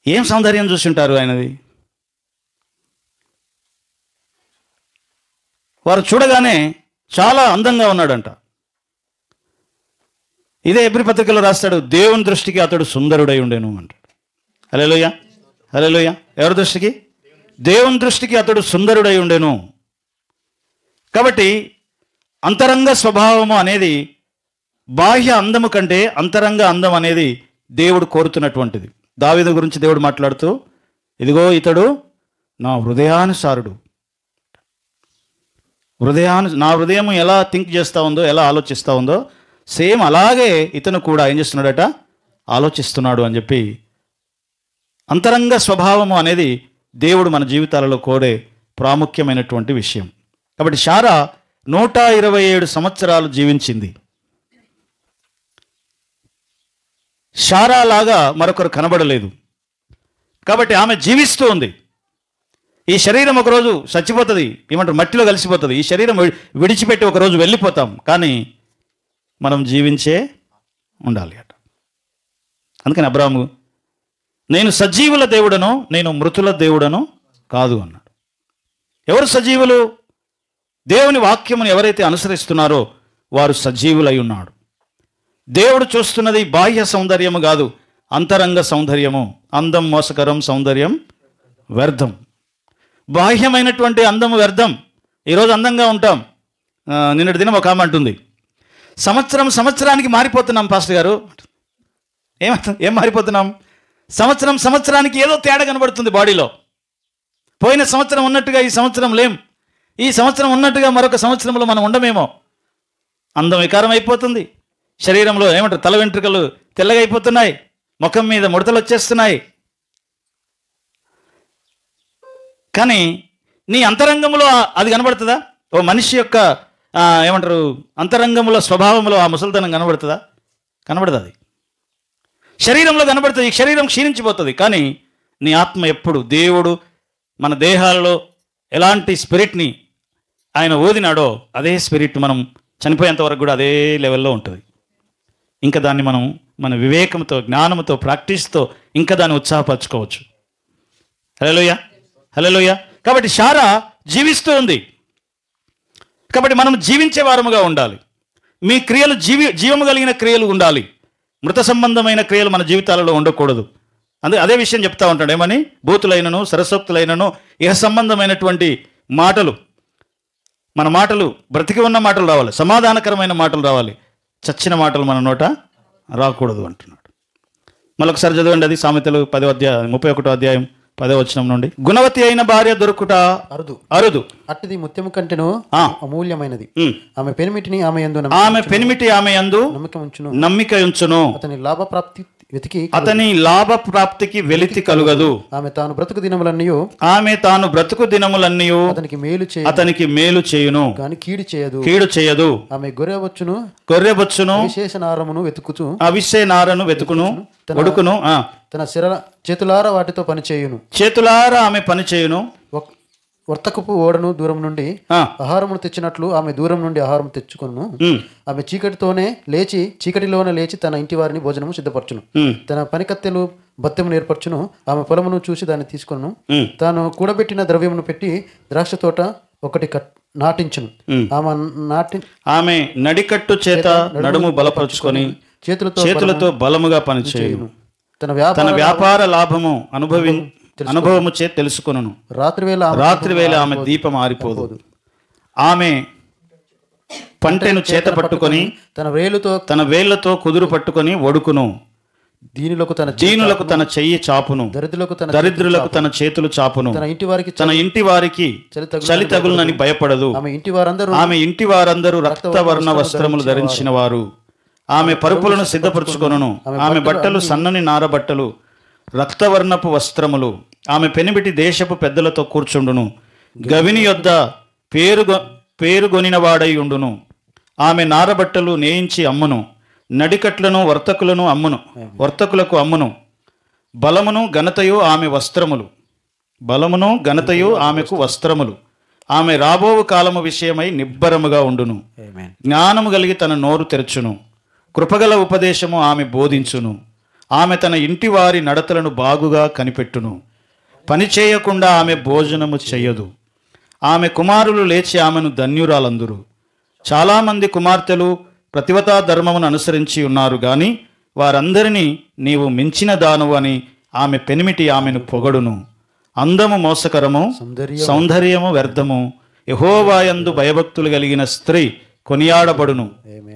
ఏం సౌందర్యం చూసింటారు ఆయనది? వారు చూడగానే చాలా అందంగా ఉన్నాడంట. ఇదే ఎబ్రీ పత్రికలో రాస్తాడు, దేవుని దృష్టికి అతడు సుందరుడై ఉండేను అంటాడు. హల్లెలూయా, హల్లెలూయా. ఎవరి దృష్టికి? దేవుని దృష్టికి అతడు సుందరుడై ఉండేను. కాబట్టి అంతరంగ స్వభావము అనేది బాహ్య అందము కంటే అంతరంగ అందం అనేది దేవుడు కోరుతున్నటువంటిది. దావీదు గురించి దేవుడు మాట్లాడుతూ, ఇదిగో ఇతడు నా హృదయానుసారుడు. నా హృదయం ఎలా థింక్ చేస్తూ ఉందో, ఎలా ఆలోచిస్తూ ఉందో సేమ్ అలాగే ఇతను కూడా ఏం చేస్తున్నాడట, ఆలోచిస్తున్నాడు అని చెప్పి. అంతరంగ స్వభావము అనేది దేవుడు మన జీవితాలలో కోరే ప్రాముఖ్యమైనటువంటి విషయం. కాబట్టి శారా 127 సంవత్సరాలు జీవించింది. శారా లాగా మరొకరు కనబడలేదు. కాబట్టి ఆమె జీవిస్తూ ఉంది. ఈ శరీరం ఒకరోజు చచ్చిపోతుంది, ఏమంటారు, మట్టిలో కలిసిపోతుంది. ఈ శరీరం విడిచిపెట్టి ఒకరోజు వెళ్ళిపోతాం, కానీ మనం జీవించే ఉండాలి అట. అందుకని అబ్రాహాము, నేను సజీవుల దేవుడను, నేను మృతుల దేవుడను కాదు అన్నాడు. ఎవరు సజీవులు? దేవుని వాక్యమును ఎవరైతే అనుసరిస్తున్నారో వారు సజీవులై ఉన్నాడు. దేవుడు చూస్తున్నది బాహ్య సౌందర్యము కాదు, అంతరంగ సౌందర్యము. అందం మోసకరం, సౌందర్యం వ్యర్థం. బాహ్యమైనటువంటి అందము వ్యర్థం. ఈరోజు అందంగా ఉంటాం. నిన్నటి దినం ఒక ఆమె అంటుంది, సంవత్సరానికి మారిపోతున్నాం పాస్టర్ గారు. ఏం మారిపోతున్నాం? సంవత్సరానికి ఏదో తేడా కనబడుతుంది బాడీలో. పోయిన సంవత్సరం ఉన్నట్టుగా ఈ సంవత్సరం లేం, ఈ సంవత్సరం ఉన్నట్టుగా మరొక సంవత్సరంలో మనం ఉండమేమో. అందం వికారం అయిపోతుంది. శరీరంలో ఏమంటారు, తల వెంట్రుకలు తెల్లగా అయిపోతున్నాయి, ముఖం మీద ముడతలు వచ్చేస్తున్నాయి. కానీ నీ అంతరంగంలో అది కనబడుతుందా? ఓ మనిషి యొక్క ఏమంటారు అంతరంగంలో, స్వభావంలో ఆ ముసలితనం కనబడుతుందా? కనబడదు. అది శరీరంలో కనబడుతుంది. ఈ శరీరం క్షీణించిపోతుంది, కానీ నీ ఆత్మ ఎప్పుడు దేవుడు మన దేహాలలో ఎలాంటి స్పిరిట్ని ఆయన ఊదినాడో అదే స్పిరిట్ మనం చనిపోయేంత వరకు కూడా అదే లెవెల్లో ఉంటుంది. ఇంకా దాన్ని మనం మన వివేకంతో, జ్ఞానంతో, ప్రాక్టీస్తో ఇంకా దాన్ని ఉత్సాహపరచుకోవచ్చు. హల్లెలూయా, హల్లెలూయా. కాబట్టి శారా జీవిస్తూ ఉంది. కాబట్టి మనం జీవించే వారముగా ఉండాలి. మీ క్రియలు జీవము కలిగిన క్రియలు ఉండాలి. మృత సంబంధమైన క్రియలు మన జీవితాలలో ఉండకూడదు. అదే విషయం చెప్తా ఉంటాడు. ఏమని? బూతులైనను, సరసోక్తులైనను, ఇహ సంబంధమైనటువంటి మాటలు, మన మాటలు బ్రతికి ఉన్న మాటలు రావాలి, సమాధానకరమైన మాటలు రావాలి, చచ్చిన మాటలు మన నోట రాకూడదు అంటున్నాడు. మరొకసారి చదవండి అది సామెతలు 31వ అధ్యాయం 10వ వచనం నుండి. గుణవతి అయిన భార్య దొరుకుట అరుదు, అట్టిది ముత్యము కంటెను అమూల్యమైనది. ఆమె పెనిమిటి ఆమె యందు నమ్మిక ఉంచును. అతని లాభ ప్రాప్తికి వెలితి కలుగదు. ఆమె తాను బ్రతుకు దినములన్నీ అతనికి మేలు చేయును, కానీ కీడు చేయదు. ఆమె గొర్రెబొచ్చును అవిసే నారను వెతుకును ఒడుకును. తన చేతులారా వాటితో పనిచేయును. ఆమె పని చేయును. వర్తకపు ఓడను దూరం నుండి ఆహారమును తెచ్చినట్లు ఆమె దూరం నుండి ఆహారం తెచ్చుకును. ఆమె చీకటిలోనే లేచి తన ఇంటి వారిని భోజనము సిద్ధపరచును. తన పనికత్తెలు బత్తెమును ఏర్పరచును. ఆమె పొలమును చూసి దాన్ని తీసుకొను. తాను కూడబెట్టిన ద్రవ్యమును పెట్టి ద్రాక్ష తోట ఒకటి నాటించును. ఆమె నడికట్టు చేత నడుము బలపరుచుకొని చేతులతో బలముగా పనిచేయును. తన వ్యాపార లాభము అనుభవము చే తెలుసుకొనును. రాత్రివేళ ఆమె దీపం ఆరిపోదు. ఆమె పంటెను చేత పట్టుకొని తన వేళ్లతో కుదురు పట్టుకొని ఒడుకును. దీనులకు తన చెయ్యి చాపును, దరిద్రులకు తన చేతులు చాపును. తన ఇంటి వారికి చలి తగులునని భయపడదు. ఆమె ఇంటి వారందరూ రక్తవర్ణ వస్త్రములు ధరించిన వారు. ఆమె పరుపులను సిద్ధపరచుకొనును. ఆమె బట్టలు సన్నని నార బట్టలు, రక్తవర్ణపు వస్త్రములు. ఆమె పెనిబిటి దేశపు పెద్దలతో కూర్చుండును. గవిని యొద్ద పేరుగొనిన వాడై ఉండును. ఆమె నారబట్టలు నేయించి అమ్మును. నడికట్లను వర్తకులకు అమ్మును. బలమును ఘనతయు ఆమెకు వస్త్రములు. ఆమె రాబోవు కాలము విషయమై నిబ్బరముగా ఉండును. జ్ఞానము కలిగి తన నోరు తెరచును. కృపగల ఉపదేశము ఆమె బోధించును. ఆమె తన ఇంటి వారి నడతలను బాగుగా కనిపెట్టును. పని చేయకుండా ఆమె భోజనము చెయ్యదు. ఆమె కుమారులు లేచి ఆమెను ధన్యురాలందురు. చాలామంది కుమార్తెలు ప్రతివతా ధర్మమును అనుసరించి ఉన్నారు గాని వారందరినీ నీవు మించిన దానవు అని ఆమె పెనిమిటి ఆమెను పొగడును. అందము మోసకరము, సౌందర్యము వ్యర్థము. యెహోవాయందు భయభక్తులు కలిగిన స్త్రీ కొనియాడబడును.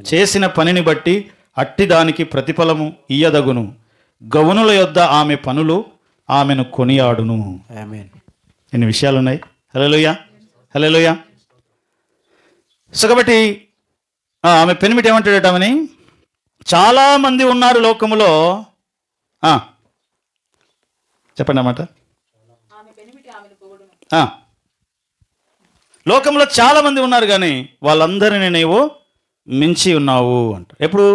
చేసిన పనిని బట్టి అట్టి దానికి ప్రతిఫలము ఇయ్యదగును. గౌనుల యొద్ద ఆమె పనులు ఆమెను కొనియాడును. ఎన్ని విషయాలు ఉన్నాయి. హల్లెలూయా, హల్లెలూయా. సో కాబట్టి ఆమె పెనిమిటి ఏమంటాడటమని, చాలామంది ఉన్నారు లోకములో. చెప్పండి అన్నమాట. లోకంలో చాలామంది ఉన్నారు కానీ వాళ్ళందరినీ నీవు మించి ఉన్నావు అంట. ఎప్పుడు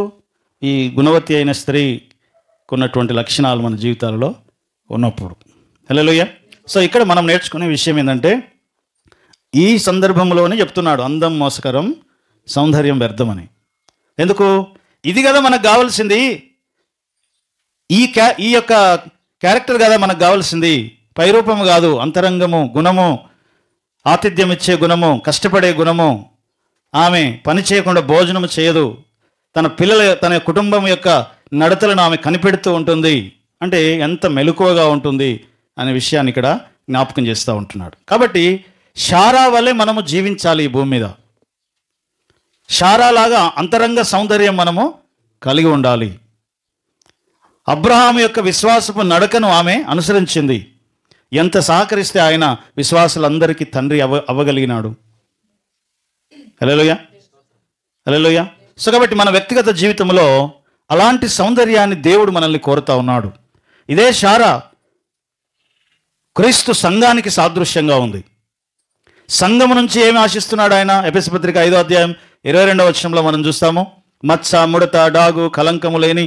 ఈ గుణవతి అయిన స్త్రీకి ఉన్నటువంటి లక్షణాలు మన జీవితాలలో ఉన్నప్పుడు. హల్లెలూయా. సో ఇక్కడ మనం నేర్చుకునే విషయం ఏంటంటే, ఈ సందర్భంలోనే చెప్తున్నాడు అందం మోసకరం, సౌందర్యం వ్యర్థమని. ఎందుకు? ఇది కదా మనకు కావాల్సింది. ఈ యొక్క క్యారెక్టర్ కదా మనకు కావాల్సింది. పైరూపము కాదు, అంతరంగము, గుణము, ఆతిథ్యం ఇచ్చే గుణము, కష్టపడే గుణము. ఆమె పని చేయకుండా భోజనము చేయదు. తన కుటుంబం యొక్క నడతలను ఆమె కనిపెడుతూ ఉంటుంది. అంటే ఎంత మెలకువగా ఉంటుంది అనే విషయాన్ని ఇక్కడ జ్ఞాపకం చేస్తూ ఉంటున్నాడు. కాబట్టి శారా వల్లే మనము జీవించాలి ఈ భూమి మీద. శారాలాగా అంతరంగ సౌందర్యం మనము కలిగి ఉండాలి. అబ్రహాము యొక్క విశ్వాసపు నడకను ఆమె అనుసరించింది. ఎంత సహకరిస్తే ఆయన విశ్వాసులందరికీ తండ్రి అవ్వగలిగినాడు. హల్లెలూయా, హల్లెలూయా. సో కాబట్టి మన వ్యక్తిగత జీవితంలో అలాంటి సౌందర్యాన్ని దేవుడు మనల్ని కోరుతా ఉన్నాడు. ఇదే శారా క్రీస్తు సంఘానికి సాదృశ్యంగా ఉంది. సంఘము నుంచి ఏమి ఆశిస్తున్నాడు ఆయన? ఎఫెసీ పత్రిక 5వ అధ్యాయం 22వ వచనంలో మనం చూస్తాము. మచ్చ, ముడత, డాగు, కలంకము లేని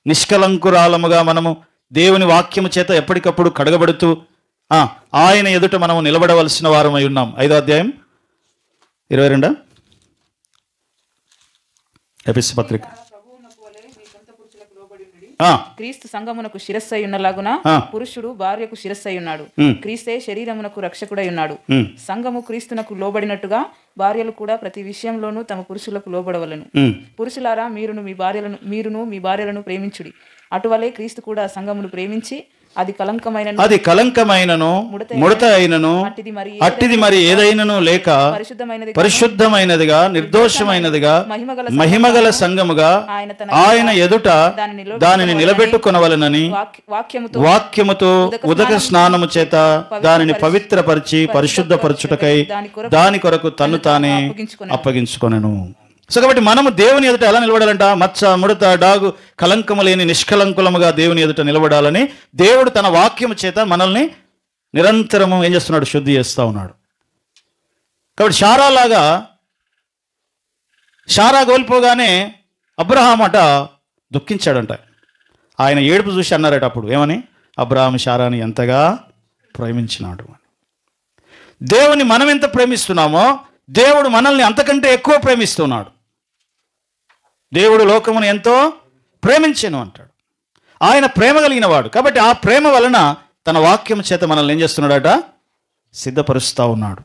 నిష్కలంకురాలముగా మనము దేవుని వాక్యము చేత ఎప్పటికప్పుడు కడగబడుతూ ఆయన ఎదుట మనము నిలబడవలసిన వారమై ఉన్నాం. 5వ అధ్యాయం 22 ఎఫెసీ పత్రిక. క్రీస్తు సంఘమునకు శిరస్సై ఉన్నలాగున పురుషుడు భార్యకు శిరస్సై ఉన్నాడు. క్రీస్తే శరీరమునకు రక్షకుడై ఉన్నాడు. సంఘము క్రీస్తునకు లోబడినట్టుగా భార్యలు కూడా ప్రతి విషయంలోనూ తమ పురుషులకు లోబడవలను. పురుషులారా, మీరును మీ భార్యలను ప్రేమించుడి. అటువలే క్రీస్తు కూడా సంఘమును ప్రేమించి అది కలంకమైనను ముడత అయినను అట్టిది మరి ఏదైనను లేక పరిశుద్ధమైనదిగా నిర్దోషమైనదిగా మహిమగల సంఘముగా ఆయన ఎదుట దానిని నిలబెట్టుకొనవలెనని వాక్యముతో ఉదక స్నానము చేత దానిని పవిత్రపరిచి పరిశుద్ధపరచుటకై దాని కొరకు తన్ను తానే అప్పగించుకొనెను. సో కాబట్టి మనము దేవుని ఎదుట ఎలా నిలబడాలంట? మచ్చ, ముడత, డాగు, కలంకము లేని నిష్కలంకులముగా దేవుని ఎదుట నిలబడాలని దేవుడు తన వాక్యము చేత మనల్ని నిరంతరము ఏం చేస్తున్నాడు? శుద్ధి చేస్తూ ఉన్నాడు. కాబట్టి శారా కోల్పోగానే అబ్రహాం అట దుఃఖించాడంట. ఆయన ఏడుపు చూసి అన్నారట అప్పుడు ఏమని? అబ్రహాం శారాని ఎంతగా ప్రేమించినాడు అని. దేవుని మనం ఎంత ప్రేమిస్తున్నామో దేవుడు మనల్ని అంతకంటే ఎక్కువ ప్రేమిస్తున్నాడు. దేవుడు లోకమును ఎంతో ప్రేమించెను అంటాడు. ఆయన ప్రేమ కలిగిన వాడు. కాబట్టి ఆ ప్రేమ వలన తన వాక్యం చేత మనల్ని ఏం చేస్తున్నాడట? సిద్ధపరుస్తూ ఉన్నాడు.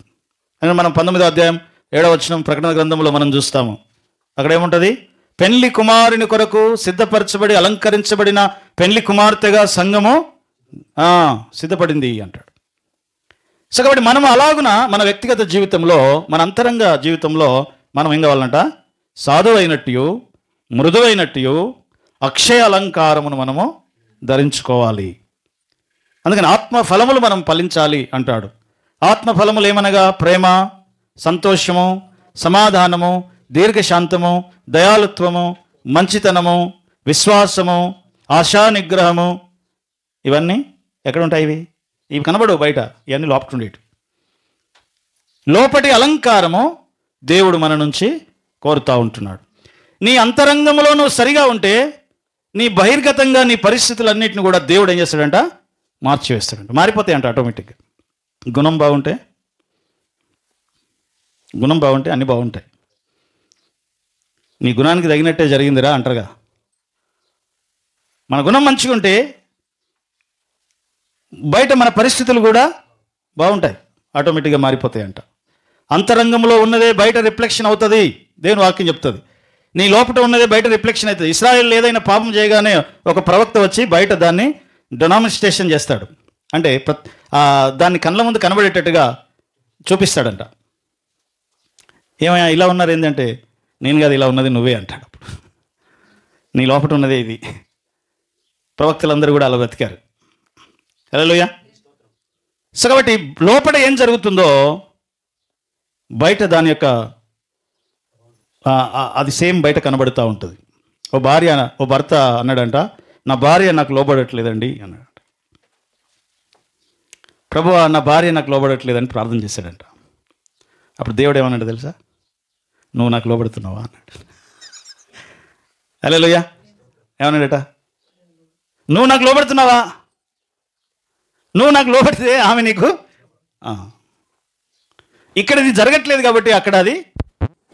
అని మనం 19వ అధ్యాయం 7వ వచనం ప్రకటన గ్రంథంలో మనం చూస్తాము. అక్కడ ఏముంటుంది? పెండ్లి కుమారుని కొరకు సిద్ధపరచబడి అలంకరించబడిన పెండ్లి కుమార్తెగా సంఘము సిద్ధపడింది అంటాడు. సో కాబట్టి మనం అలాగున మన వ్యక్తిగత జీవితంలో, మన అంతరంగ జీవితంలో మనం ఏం కావాలంట? సాధువైనట్టు, మృదువైనట్టు, అక్షయ అలంకారమును మనము ధరించుకోవాలి. అందుకని ఆత్మఫలములు మనం ఫలించాలి అంటాడు. ఆత్మఫలములు ఏమనగా ప్రేమ, సంతోషము, సమాధానము, దీర్ఘశాంతము, దయాళుత్వము, మంచితనము, విశ్వాసము, ఆశా నిగ్రహము. ఇవన్నీ ఎక్కడుంటాయి? ఇవి కనబడవు బయట, ఇవన్నీ లోపటుండేటి. లోపటి అలంకారము దేవుడు మన నుంచి కోరుతూ ఉంటున్నాడు. నీ అంతరంగంలో నువ్వు సరిగా ఉంటే నీ బహిర్గతంగా నీ పరిస్థితులన్నింటిని కూడా దేవుడు ఏం చేస్తాడంట? మార్చివేస్తాడంట. మారిపోతాయంట ఆటోమేటిక్గా. గుణం బాగుంటే అన్నీ బాగుంటాయి. నీ గుణానికి తగినట్టే జరిగిందిరా అంటారుగా. మన గుణం మంచిగా ఉంటే బయట మన పరిస్థితులు కూడా బాగుంటాయి, ఆటోమేటిక్గా మారిపోతాయంట. అంతరంగంలో ఉన్నదే బయట రిఫ్లెక్షన్ అవుతుంది. దేవుని వాక్యం చెప్తుంది. నీ లోపల ఉన్నదే బయట రిఫ్లెక్షన్ అవుతుంది. ఇశ్రాయేల్ ఏదైనా పాపం చేయగానే ఒక ప్రవక్త వచ్చి బయట దాన్ని డొనామిస్టేషన్ చేస్తాడు, అంటే దాన్ని కళ్ళ ముందు కనబడేటట్టుగా చూపిస్తాడంట. ఏమయ్యా ఇలా ఉన్నారు ఏంటంటే, నేను కాదు ఇలా ఉన్నది నువ్వే అంటాడు. అప్పుడు నీ లోపల ఉన్నదే ఇది. ప్రవక్తలందరూ కూడా అలా బ్రతికారు. హల్లెలూయా. సో కాబట్టి లోపల ఏం జరుగుతుందో బయట దాని యొక్క అది సేమ్ బయట కనబడుతూ ఉంటుంది. ఓ భర్త అన్నాడంట, నా భార్య నాకు లోబడట్లేదండి అన్నాడు. ప్రభువా, నా భార్య నాకు లోబడట్లేదని ప్రార్థన చేశాడంట. అప్పుడు దేవుడు ఏమన్నాడు తెలుసా? నువ్వు నాకు లోబడుతున్నావా అన్నాడు. హల్లెలూయా. ఏమన్నాడట? నువ్వు నాకు లోబడుతున్నావా? నువ్వు నాకు లోబడితే ఆమె నీకు. ఇక్కడ ఇది జరగట్లేదు కాబట్టి అక్కడ అది.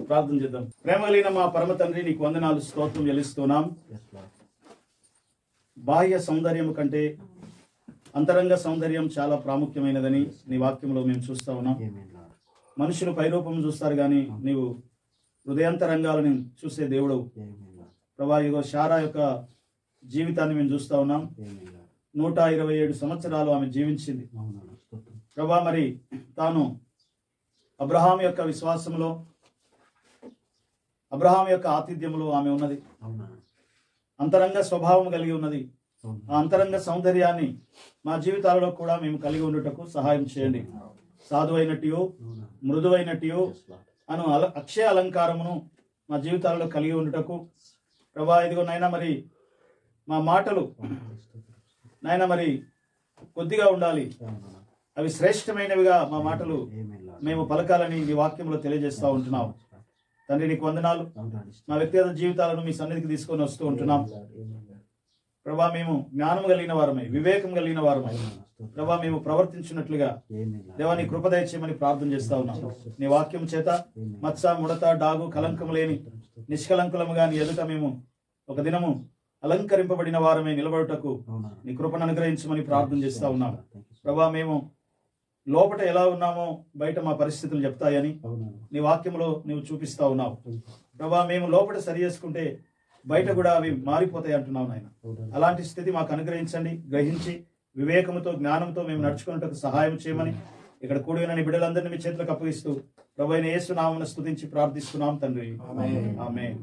ప్రార్థన చేద్దాం. ప్రేమ కలిగిన మా పరమ తండ్రి, నీకు వందనాలు, స్తోత్రం చెల్లిస్తున్నాం. బాహ్య సౌందర్యం కంటే అంతరంగ సౌందర్యం చాలా ప్రాముఖ్యమైనదని నీ వాక్యంలో మేము చూస్తా ఉన్నాం. మనుషులు పైరూపం చూస్తారు కానీ నీవు హృదయాంతరంగాలను చూసే దేవుడు. ప్రభా, ఇగో శారా యొక్క జీవితాన్ని మేము చూస్తా ఉన్నాం. 127 సంవత్సరాలు ఆమె జీవించింది. ప్రభా, మరి తాను అబ్రహాం యొక్క విశ్వాసంలో, అబ్రహాం యొక్క ఆతిథ్యంలో ఆమె ఉన్నది. అంతరంగ స్వభావం కలిగి ఉన్నది. ఆ అంతరంగ సౌందర్యాన్ని మా జీవితాలలో కూడా మేము కలిగి ఉండటకు సహాయం చేయండి. సాధువైనట్టు, మృదువైనట్టు అను అక్షయ అలంకారమును మా జీవితాలలో కలిగి ఉండటకు ప్రభా, ఇదిగో నాయన మరి మా మాటలు నాయన మరి కొద్దిగా ఉండాలి, అవి శ్రేష్టమైనవిగా మా మాటలు మేము పలకాలని నీ వాక్యంలో తెలియజేస్తూ ఉంటున్నాం. తండ్రి, నీకు వందనాలు. మా వ్యక్తిగత జీవితాలను మీ సన్నిధికి తీసుకొని వస్తూ ఉంటున్నాం. ప్రభా, మేము జ్ఞానం కలిగిన వారమై, వివేకం కలిగిన వారమై ప్రభా మేము ప్రవర్తించినట్లుగా దేవా నీ కృప దయచేయమని ప్రార్థన చేస్తా ఉన్నాం. నీ వాక్యం చేత మత్స, ముడత, డాగు, కలంకం లేని నిష్కలంకులముగా నీ ఎదుట మేము ఒక దినము అలంకరింపబడిన వారమే నిలబడుటకు నీ కృపను అనుగ్రహించమని ప్రార్థన చేస్తా ఉన్నాం. ప్రభా, మేము లోపల ఎలా ఉన్నామో బయట మా పరిస్థితులు చెప్తాయని నీ వాక్యంలో నీవు చూపిస్తా ఉన్నావు. ప్రభా, మేము లోపల సరి చేసుకుంటే బయట కూడా అవి మారిపోతాయి అంటున్నావు నాయన. అలాంటి స్థితి మాకు అనుగ్రహించండి. గ్రహించి వివేకముతో, జ్ఞానంతో మేము నడుచుకున్నట్టుకు సహాయం చేయమని ఇక్కడ కూడి ఉన్న నీ బిడ్డలందరినీ మీ చేతులకు అప్పగిస్తూ ప్రభు అయిన యేసు నామమున స్తుతించి ప్రార్థిస్తున్నాం తండ్రి. ఆమేన్.